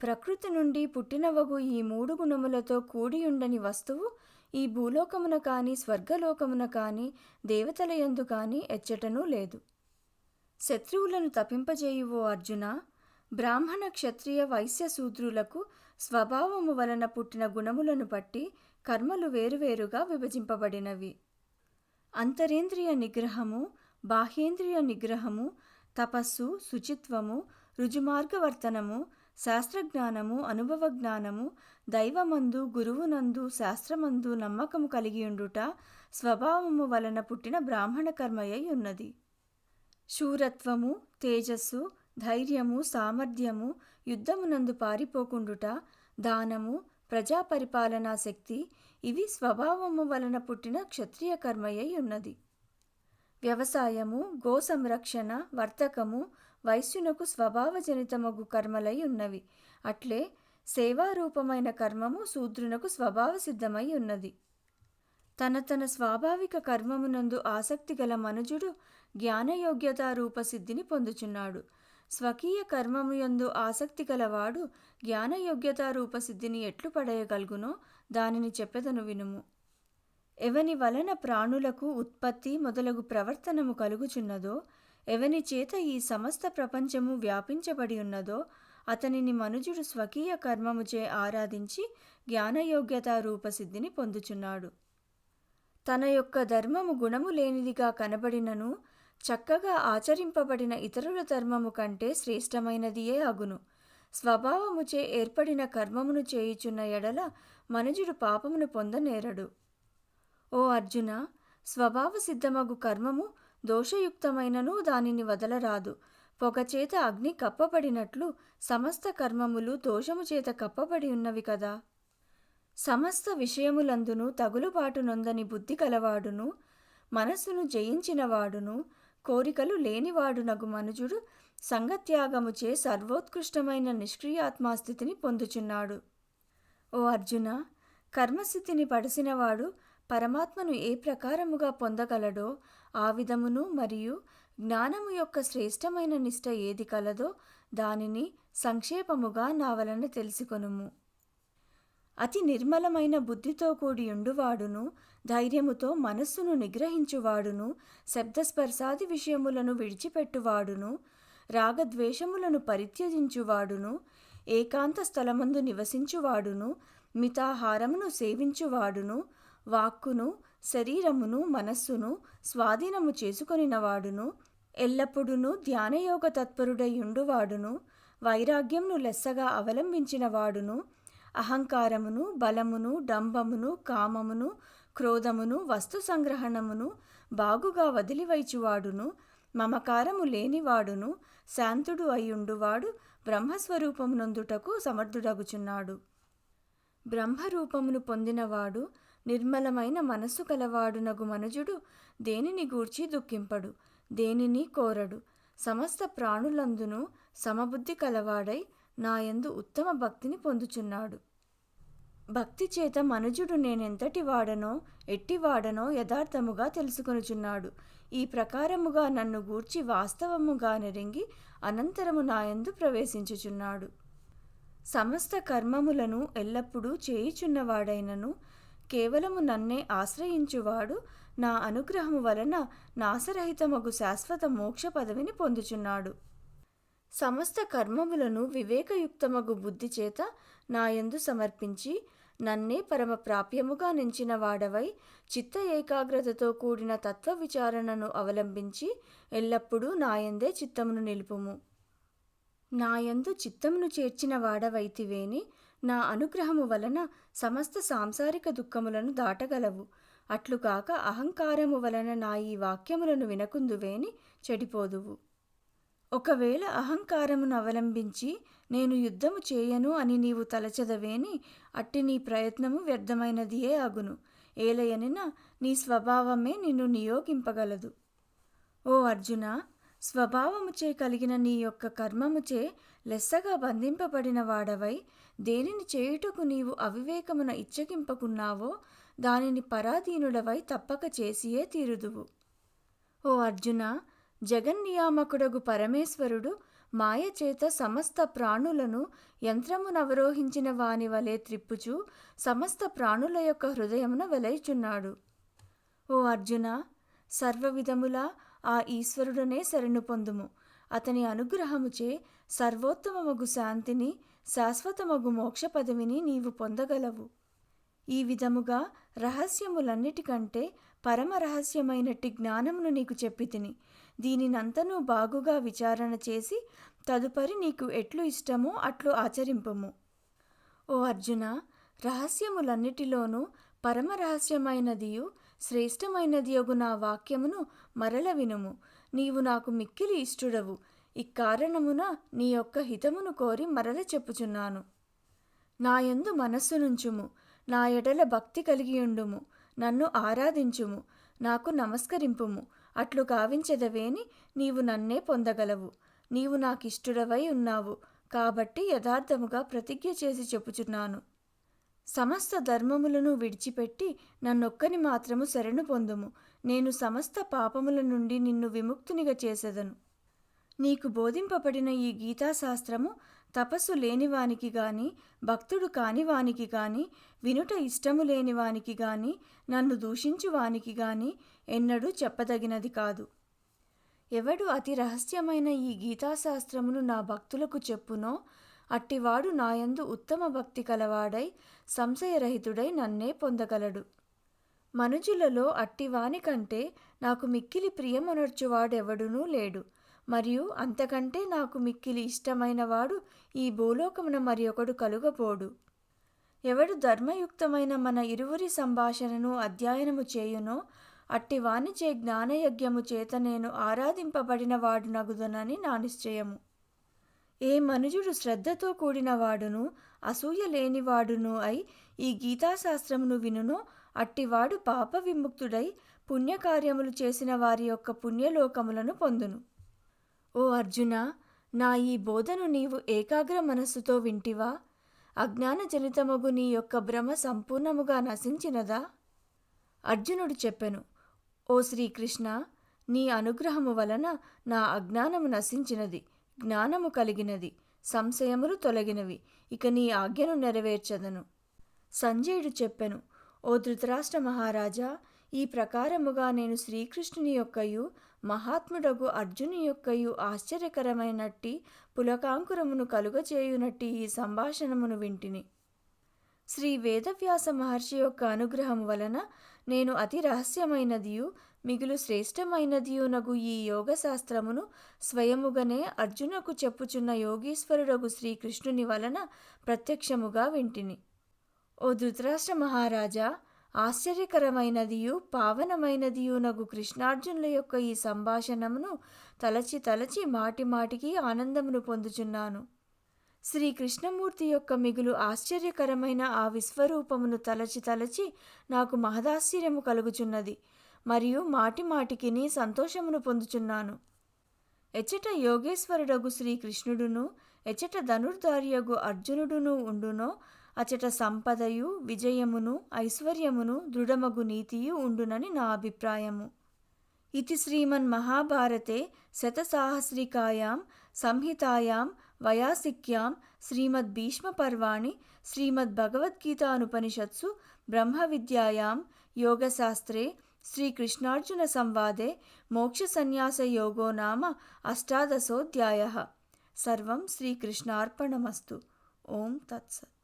ప్రకృతి నుండి పుట్టినవగు ఈ మూడు గుణములతో కూడియుండని వస్తువు ఈ భూలోకమున కాని స్వర్గలోకమున కాని దేవతలయందు కాని ఎచ్చటనూ లేదు. శత్రువులను తపింపజేయువో అర్జున, బ్రాహ్మణ క్షత్రియ వైశ్య శూద్రులకు స్వభావము వలన పుట్టిన గుణములను బట్టి కర్మలు వేరువేరుగా విభజింపబడినవి. అంతరేంద్రియ నిగ్రహము, బాహ్యేంద్రియ నిగ్రహము, తపస్సు, శుచిత్వము, రుజుమార్గవర్తనము, శాస్త్రజ్ఞానము, అనుభవజ్ఞానము, దైవమందు, గురువునందు, శాస్త్రమందు నమ్మకము కలిగియుండుట స్వభావము వలన పుట్టిన బ్రాహ్మణ కర్మయై ఉన్నది. శూరత్వము, తేజస్సు, ధైర్యము, సామర్థ్యము, యుద్ధమునందు పారిపోకుండుట, దానము, ప్రజాపరిపాలనా శక్తి ఇవి స్వభావము వలన పుట్టిన క్షత్రియ కర్మయై ఉన్నది. వ్యవసాయము, గో సంరక్షణ, వర్తకము వైశ్యునకు స్వభావజనితమగు కర్మలై ఉన్నవి. అట్లే సేవారూపమైన కర్మము శూద్రునకు స్వభావ సిద్ధమై ఉన్నది. తన స్వాభావిక కర్మమునందు ఆసక్తి గల మనుజుడు జ్ఞానయోగ్యతారూప సిద్ధిని పొందుచున్నాడు. స్వకీయ కర్మముయందు ఆసక్తి గలవాడు జ్ఞానయోగ్యతారూప సిద్ధిని ఎట్లు పడయగలుగునో దానిని చెప్పెదను వినుము. ఎవని వలన ప్రాణులకు ఉత్పత్తి మొదలగు ప్రవర్తనము కలుగుచున్నదో, ఎవని చేత ఈ సమస్త ప్రపంచము వ్యాపించబడి ఉన్నదో అతనిని మనుజుడు స్వకీయ కర్మముచే ఆరాధించి జ్ఞానయోగ్యతారూప సిద్ధిని పొందుచున్నాడు. తన యొక్క ధర్మము గుణము లేనిదిగా కనబడినను చక్కగా ఆచరింపబడిన ఇతరుల ధర్మము కంటే శ్రేష్టమైనదియే అగును. స్వభావముచే ఏర్పడిన కర్మమును చేయుచున్న ఎడల మనుజుడు పాపమును పొందనేరడు. ఓ అర్జున, స్వభావ సిద్ధమగు కర్మము దోషయుక్తమైనను దానిని వదలరాదు. పొగచేత అగ్ని కప్పబడినట్లు సమస్త కర్మములు దోషము చేత కప్పబడి ఉన్నవి కదా. సమస్త విషయములందును తగులుబాటు నొందని బుద్ధి కలవాడును, మనస్సును జయించినవాడును, కోరికలు లేనివాడునగు మనుజుడు సంగత్యాగముచే సర్వోత్కృష్టమైన నిష్క్రియాత్మాస్థితిని పొందుచున్నాడు. ఓ అర్జున, కర్మస్థితిని పడసినవాడు పరమాత్మను ఏ ప్రకారముగా పొందగలడో ఆ విధమును మరియు జ్ఞానము యొక్క శ్రేష్టమైన నిష్ట ఏది కలదో దానిని సంక్షేపముగా నా వలన తెలుసుకొనుము. అతి నిర్మలమైన బుద్ధితో కూడి ఉండువాడును, ధైర్యముతో మనస్సును నిగ్రహించువాడును, శబ్దస్పర్శాది విషయములను విడిచిపెట్టువాడును, రాగద్వేషములను పరిత్యజించువాడును, ఏకాంత స్థలమందు నివసించువాడును, మితాహారమును సేవించువాడును, వాక్కును, శరీరమును, మనస్సును స్వాధీనము చేసుకొనినవాడును, ఎల్లప్పుడూ ధ్యానయోగ తత్పరుడై ఉండువాడును, వైరాగ్యమును లెస్సగా అవలంబించినవాడును, అహంకారమును, బలమును, డంబమును, కామమును, క్రోధమును, వస్తు సంగ్రహణమును బాగుగా వదిలివైచువాడును, మమకారము లేనివాడును, శాంతుడు అయ్యుండువాడు బ్రహ్మస్వరూపమునందుటకు సమర్థుడగుచున్నాడు. బ్రహ్మరూపమును పొందినవాడు నిర్మలమైన మనస్సు కలవాడునగు మనుజుడు దేనిని గూర్చి దుఃఖింపడు, దేనిని కోరడు. సమస్త ప్రాణులందును సమబుద్ధి కలవాడై నాయందు ఉత్తమ భక్తిని పొందుచున్నాడు. భక్తి చేత మనుజుడు నేనెంతటి వాడనో ఎట్టివాడనో యథార్థముగా తెలుసుకొనుచున్నాడు. ఈ ప్రకారముగా నన్ను గూర్చి వాస్తవముగా నెరింగి అనంతరము నాయందు ప్రవేశించుచున్నాడు. సమస్త కర్మములను ఎల్లప్పుడూ చేయుచున్నవాడైనను కేవలము నన్నే ఆశ్రయించువాడు నా అనుగ్రహము వలన నాశరహితమగు శాశ్వత మోక్ష పదవిని పొందుచున్నాడు. సమస్త కర్మములను వివేకయుక్తమగు బుద్ధి చేత నాయందు సమర్పించి నన్నే పరమ ప్రాప్యముగా నెంచిన వాడవై చిత్త ఏకాగ్రతతో కూడిన తత్వ విచారణను అవలంబించి ఎల్లప్పుడూ నాయందే చిత్తమును నిలుపుము. నాయందు చిత్తమును చేర్చిన వాడవైతివేని నా అనుగ్రహము వలన సమస్త సాంసారిక దుఃఖములను దాటగలవు. అట్లుకాక అహంకారము వలన నా ఈ వాక్యములను వినకుందువేని చెడిపోదువు. ఒకవేళ అహంకారమును అవలంబించి నేను యుద్ధము చేయను అని నీవు తలచెదవేని అట్టి నీ ప్రయత్నము వ్యర్థమైనదియే అగును. ఏలయనిన నీ స్వభావమే నిన్ను నియోగింపగలదు. ఓ అర్జున, స్వభావముచే కలిగిన నీ యొక్క కర్మముచే లెస్సగా బంధింపబడిన వాడవై దేనిని చేయుటకు నీవు అవివేకమున ఇచ్చగింపకున్నావో దానిని పరాధీనుడవై తప్పక చేసియే తీరుదువు. ఓ అర్జున, జగన్నియామకుడగు పరమేశ్వరుడు మాయచేత సమస్త ప్రాణులను యంత్రమునవరోహించిన వాని వలె త్రిప్పుచు సమస్త ప్రాణుల యొక్క హృదయమున వెలైచున్నాడు. ఓ అర్జున, సర్వవిధములా ఆ ఈశ్వరుడనే శరణు పొందుము. అతని అనుగ్రహముచే సర్వోత్తమమగు శాంతిని, శాశ్వతమగు మోక్ష పదవిని నీవు పొందగలవు. ఈ విధముగా రహస్యములన్నిటికంటే పరమ రహస్యమైనట్టి జ్ఞానమును నీకు చెప్పితిని. దీనినంతనూ బాగుగా విచారణ చేసి తదుపరి నీకు ఎట్లు ఇష్టమో అట్లు ఆచరింపుము. ఓ అర్జున, రహస్యములన్నిటిలోనూ పరమ రహస్యమైనదియు శ్రేష్టమైనదియగు నా వాక్యమును మరల వినుము. నీవు నాకు మిక్కిలి ఇష్టుడవు. ఇక్కారణమున నీ యొక్క హితమును కోరి మరల చెప్పుచున్నాను. నాయందు మనస్సునుంచుము, నా ఎడల భక్తి కలిగియుండుము, నన్ను ఆరాధించుము, నాకు నమస్కరింపుము. అట్లు కావించెదవేని నీవు నన్నే పొందగలవు. నీవు నాకిష్టుడవై ఉన్నావు కాబట్టి యథార్థముగా ప్రతిజ్ఞ చేసి చెప్పుచున్నాను. సమస్త ధర్మములను విడిచిపెట్టి నన్నొక్కని మాత్రము శరణు పొందుము. నేను సమస్త పాపముల నుండి నిన్ను విముక్తునిగా చేసెదను. నీకు బోధింపబడిన ఈ గీతాశాస్త్రము తపస్సు లేనివానికి గాని, భక్తుడు కానివానికి గాని, వినుట ఇష్టము లేనివానికి గాని, నన్ను దూషించువానికి గాని ఎన్నడూ చెప్పదగినది కాదు. ఎవడు అతి రహస్యమైన ఈ గీతాశాస్త్రమును నా భక్తులకు చెప్పునో అట్టివాడు నాయందు ఉత్తమ భక్తి కలవాడై సంశయరహితుడై నన్నే పొందగలడు. మనుజులలో అట్టివాని కంటే నాకు మిక్కిలి ప్రియమునర్చువాడెవడునూ లేడు. మరియు అంతకంటే నాకు మిక్కిలి ఇష్టమైనవాడు ఈ భూలోకమున మరి ఒకడు కలుగబోడు. ఎవడు ధర్మయుక్తమైన మన ఇరువురి సంభాషణను అధ్యయనము చేయునో అట్టివానిచే జ్ఞానయజ్ఞము చేత నేను ఆరాధింపబడిన వాడు నగుదనని నా నిశ్చయము. ఏ మనుజుడు శ్రద్ధతో కూడినవాడును అసూయ లేనివాడును అయి ఈ గీతాశాస్త్రమును వినునో అట్టివాడు పాప విముక్తుడై పుణ్యకార్యములు చేసిన వారి యొక్క పుణ్యలోకములను పొందును. ఓ అర్జున, నా ఈ బోధను నీవు ఏకాగ్ర మనస్సుతో వింటివా? అజ్ఞానజనితమగు నీ యొక్క భ్రమ సంపూర్ణముగా నశించినదా? అర్జునుడు చెప్పెను, ఓ శ్రీకృష్ణ, నీ అనుగ్రహము వలన నా అజ్ఞానము నశించినది, జ్ఞానము కలిగినది, సంశయములు తొలగినవి. ఇక నీ ఆజ్ఞను నెరవేర్చదను. సంజయుడు చెప్పెను, ఓ ధృతరాష్ట్ర మహారాజా, ఈ ప్రకారముగా నేను శ్రీకృష్ణుని యొక్కయు మహాత్ముడగు అర్జుని యొక్కయు ఆశ్చర్యకరమైనట్టి పులకాంకురమును కలుగచేయునట్టి ఈ సంభాషణమును వింటిని. శ్రీ వేదవ్యాస మహర్షి యొక్క అనుగ్రహము వలన నేను అతి రహస్యమైనదియు మిగులు శ్రేష్టమైనదియునగు ఈ యోగశాస్త్రమును స్వయముగనే అర్జునకు చెప్పుచున్న యోగీశ్వరుడగు శ్రీకృష్ణుని వలన ప్రత్యక్షముగా వింటిని. ఓ ధృతరాష్ట్ర మహారాజా, ఆశ్చర్యకరమైనదియు పావనమైనదియునగు కృష్ణార్జునుల యొక్క ఈ సంభాషణమును తలచి తలచి మాటి మాటికి ఆనందమును పొందుచున్నాను. శ్రీకృష్ణమూర్తి యొక్క మిగులు ఆశ్చర్యకరమైన ఆ విశ్వరూపమును తలచి తలచి నాకు మహదాశ్చర్యము కలుగుచున్నది మరియు మాటి మాటికిని సంతోషమును పొందుచున్నాను. ఎచ్చట యోగేశ్వరుడగు శ్రీకృష్ణుడును ఎచ్చట ధనుర్ధారియగు అర్జునుడును ఉండునో అచట సంపదయు విజయమును ఐశ్వర్యమును దృఢమగు నీతియు ఉండునని నా అభిప్రాయము. ఇతి శ్రీమన్మహాభారతే శతసాహస్రికాయాం సంహితాయాం వయాసిక్యాం శ్రీమద్భీష్మపర్వాణి శ్రీమద్భగవద్గీతానుపనిషత్సు బ్రహ్మవిద్యాయాం యోగశాస్త్రే శ్రీకృష్ణార్జున సంవాదే మోక్షసన్యాసయోగో నామ 18 సర్వం శ్రీకృష్ణార్పణమస్తు. ఓం తత్సత్.